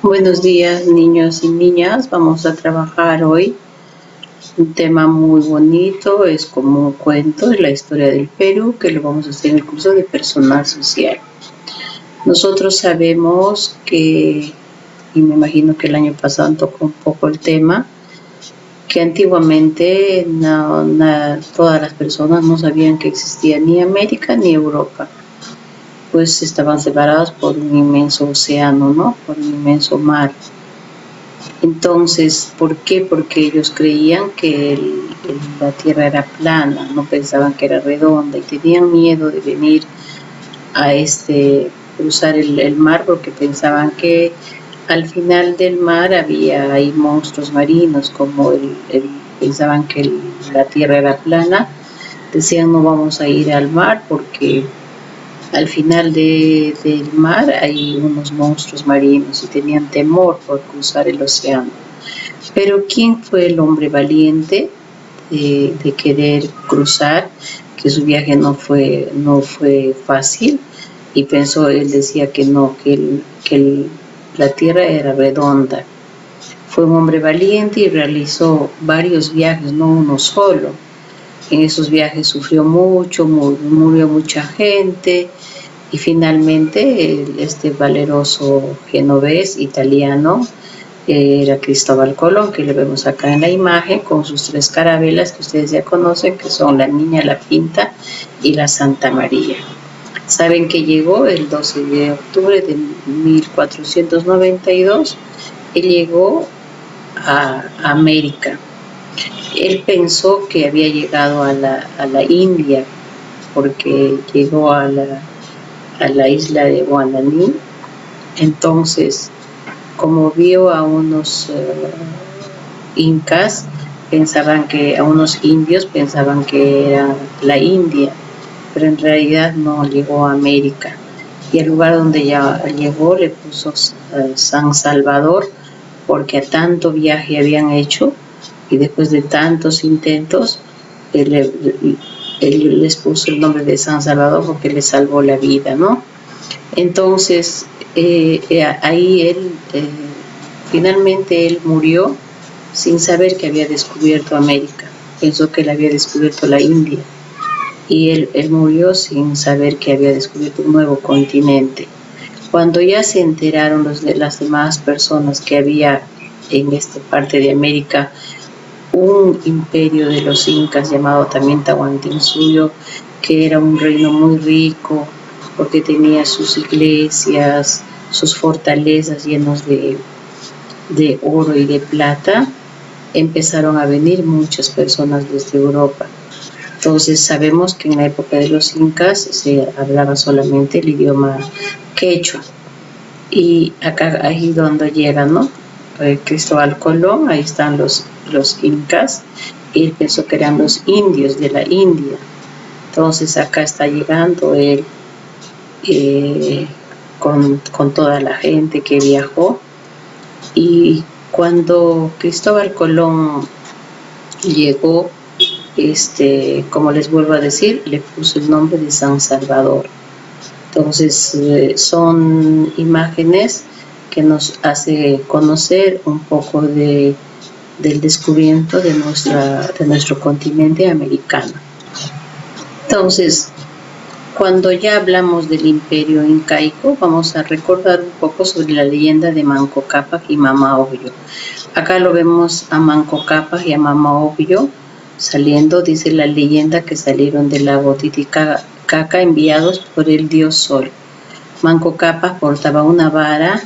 Buenos días, niños y niñas. Vamos a trabajar hoy un tema muy bonito, es como un cuento, es la historia del Perú, que lo vamos a hacer en el curso de personal social. Nosotros sabemos que, y me imagino que el año pasado tocó un poco el tema, que antiguamente todas las personas no sabían que existía ni América ni Europa, pues estaban separados por un inmenso océano, ¿no? Por un inmenso mar. Entonces, ¿por qué? Porque ellos creían que la Tierra era plana, no pensaban que era redonda y tenían miedo de venir a cruzar el mar porque pensaban que al final del mar había ahí monstruos marinos, como pensaban que la Tierra era plana, decían no vamos a ir al mar porque al final del mar hay unos monstruos marinos y tenían temor por cruzar el océano. Pero ¿quién fue el hombre valiente de querer cruzar? Que su viaje no fue fácil y él decía que no, la tierra era redonda. Fue un hombre valiente y realizó varios viajes, no uno solo. En esos viajes sufrió mucho, murió mucha gente y finalmente este valeroso genovés italiano era Cristóbal Colón, que le vemos acá en la imagen con sus 3 carabelas que ustedes ya conocen, que son la Niña, la Pinta y la Santa María. Saben que llegó el 12 de octubre de 1492 y llegó a América. Él pensó que había llegado a la India porque llegó a la isla de Guananí. Entonces, como vio a unos incas, a unos indios pensaban que era la India, pero en realidad no, llegó a América. Y el lugar donde ya llegó le puso San Salvador, porque a tanto viaje habían hecho y después de tantos intentos, él les puso el nombre de San Salvador porque le salvó la vida, ¿no? Entonces, ahí finalmente él murió sin saber que había descubierto América. Pensó que él había descubierto la India. Y él murió sin saber que había descubierto un nuevo continente. Cuando ya se enteraron las demás personas que había en esta parte de América un imperio de los incas llamado también Tahuantinsuyo, que era un reino muy rico porque tenía sus iglesias, sus fortalezas llenos de oro y de plata, empezaron a venir muchas personas desde Europa. Entonces sabemos que en la época de los incas se hablaba solamente el idioma quechua. Y acá ahí donde llega, ¿no? Cristóbal Colón, ahí están los incas, y él pensó que eran los indios de la India. Entonces acá está llegando él con toda la gente que viajó. Y cuando Cristóbal Colón llegó, como les vuelvo a decir, le puso el nombre de San Salvador. Entonces son imágenes que nos hace conocer un poco del descubrimiento de nuestro continente americano. Entonces, cuando ya hablamos del imperio incaico, vamos a recordar un poco sobre la leyenda de Manco Cápac y Mama Ocllo. Acá lo vemos a Manco Cápac y a Mama Ocllo saliendo, dice la leyenda, que salieron del lago Titicaca enviados por el dios Sol. Manco Cápac portaba una vara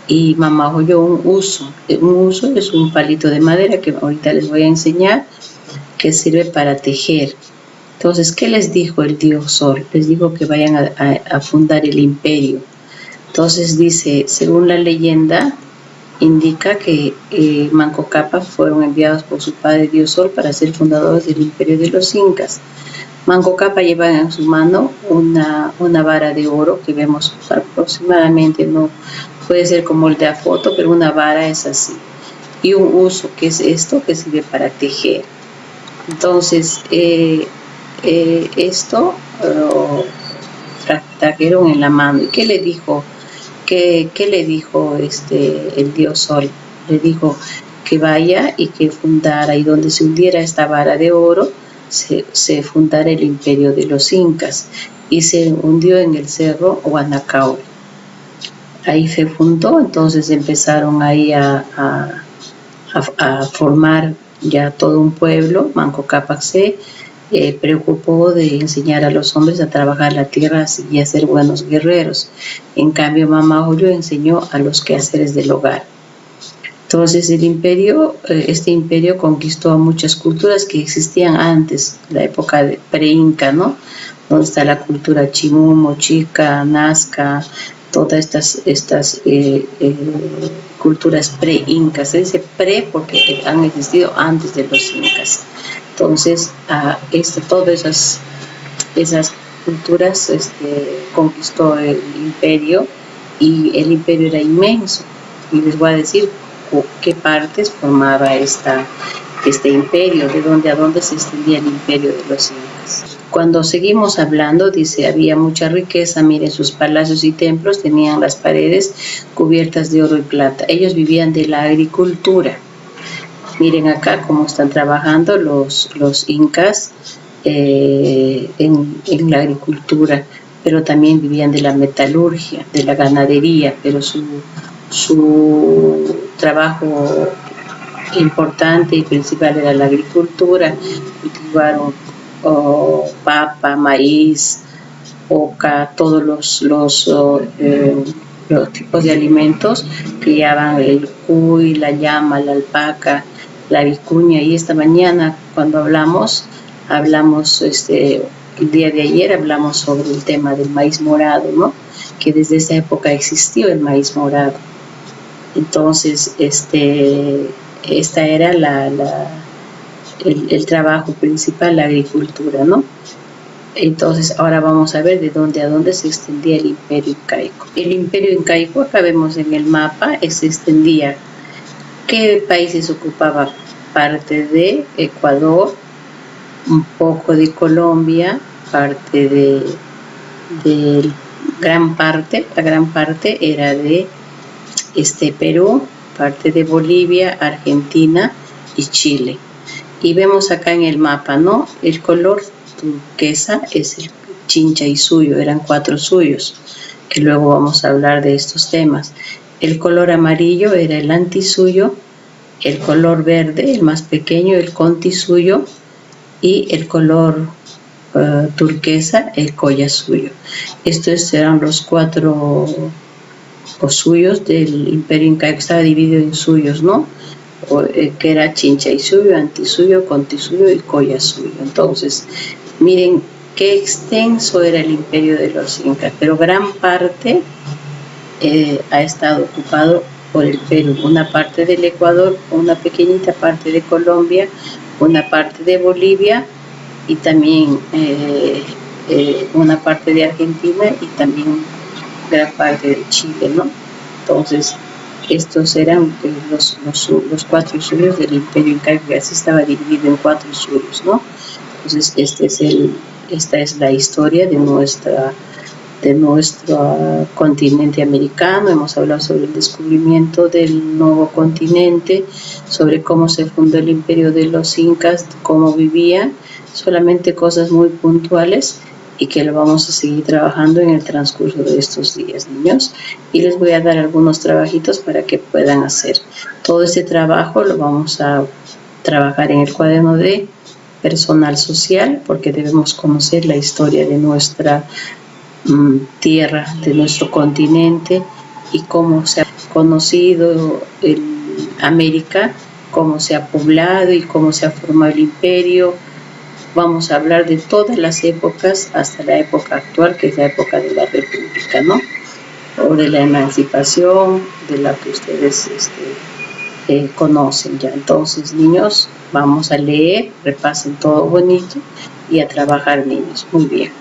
y Mama Ocllo un uso. Un uso es un palito de madera que ahorita les voy a enseñar, que sirve para tejer. Entonces, ¿qué les dijo el dios Sol? Les dijo que vayan a fundar el imperio. Entonces dice, según la leyenda, indica que Manco Cápac fueron enviados por su padre dios Sol para ser fundadores del imperio de los incas. Manco Cápac lleva en su mano una vara de oro que vemos aproximadamente, no puede ser como el de la foto, pero una vara es así. Y un uso, que es esto, que sirve para tejer. Entonces, esto lo trajeron en la mano. ¿Y qué le dijo ¿qué le dijo el dios Sol? Le dijo que vaya y que fundara, y donde se hundiera esta vara de oro, se fundara el imperio de los incas, y se hundió en el cerro Huanacauri. Ahí se fundó, entonces empezaron ahí a formar ya todo un pueblo. Manco Cápac se preocupó de enseñar a los hombres a trabajar la tierra y a ser buenos guerreros. En cambio, Mama Ollio enseñó a los quehaceres del hogar. Entonces este imperio conquistó a muchas culturas que existían antes, la época pre-inca, ¿no? Donde está la cultura chimú, mochica, nazca, todas estas culturas pre-incas. Se dice pre porque han existido antes de los incas. Entonces, todas esas culturas conquistó el imperio, y el imperio era inmenso. Y les voy a decir qué partes formaba este imperio, de dónde a dónde se extendía el imperio de los incas. Cuando seguimos hablando, dice, había mucha riqueza. Miren, sus palacios y templos tenían las paredes cubiertas de oro y plata. Ellos vivían de la agricultura. Miren acá cómo están trabajando los incas en la agricultura, pero también vivían de la metalurgia, de la ganadería, pero su trabajo importante y principal era la agricultura. Cultivaron papa, maíz, oca, todos los tipos de alimentos. Criaban el cuy, la llama, la alpaca, la vicuña. Y esta mañana, cuando hablamos el día de ayer hablamos sobre el tema del maíz morado, ¿no? Que desde esa época existió el maíz morado. Entonces, esta era el trabajo principal, la agricultura, ¿no? Entonces, ahora vamos a ver de dónde a dónde se extendía el imperio incaico. El imperio incaico, acá vemos en el mapa, se extendía. ¿Qué países ocupaba? Parte de Ecuador, un poco de Colombia, parte de la gran parte era de Perú, parte de Bolivia, Argentina y Chile. Y vemos acá en el mapa, ¿no? El color turquesa es el Chincha y Suyo, eran 4 suyos, que luego vamos a hablar de estos temas. El color amarillo era el Antisuyo, el color verde, el más pequeño, el Contisuyo, y el color turquesa, el Collasuyo. Estos eran los 4 suyos del imperio incaico. Estaba dividido en suyos, ¿no? Que era Chincha y Suyo, Antisuyo, Contisuyo y Collasuyo. Entonces, miren qué extenso era el imperio de los incas, pero gran parte ha estado ocupado por el Perú, una parte del Ecuador, una pequeñita parte de Colombia, una parte de Bolivia, y también una parte de Argentina, y también gran parte de Chile, ¿no? Entonces, estos eran los 4 suyos del imperio incaico, que así estaba dividido en 4 suyos, ¿no? Entonces, esta es la historia de nuestro continente americano. Hemos hablado sobre el descubrimiento del nuevo continente, sobre cómo se fundó el imperio de los incas, cómo vivían, solamente cosas muy puntuales, y que lo vamos a seguir trabajando en el transcurso de estos días, niños. Y les voy a dar algunos trabajitos para que puedan hacer. Todo este trabajo lo vamos a trabajar en el cuaderno de personal social, porque debemos conocer la historia de nuestra tierra, de nuestro continente, y cómo se ha conocido América, cómo se ha poblado y cómo se ha formado el imperio. Vamos a hablar de todas las épocas hasta la época actual, que es la época de la República, ¿no? O de la emancipación, de la que ustedes conocen ya. Entonces, niños, vamos a leer, repasen todo bonito y a trabajar, niños. Muy bien.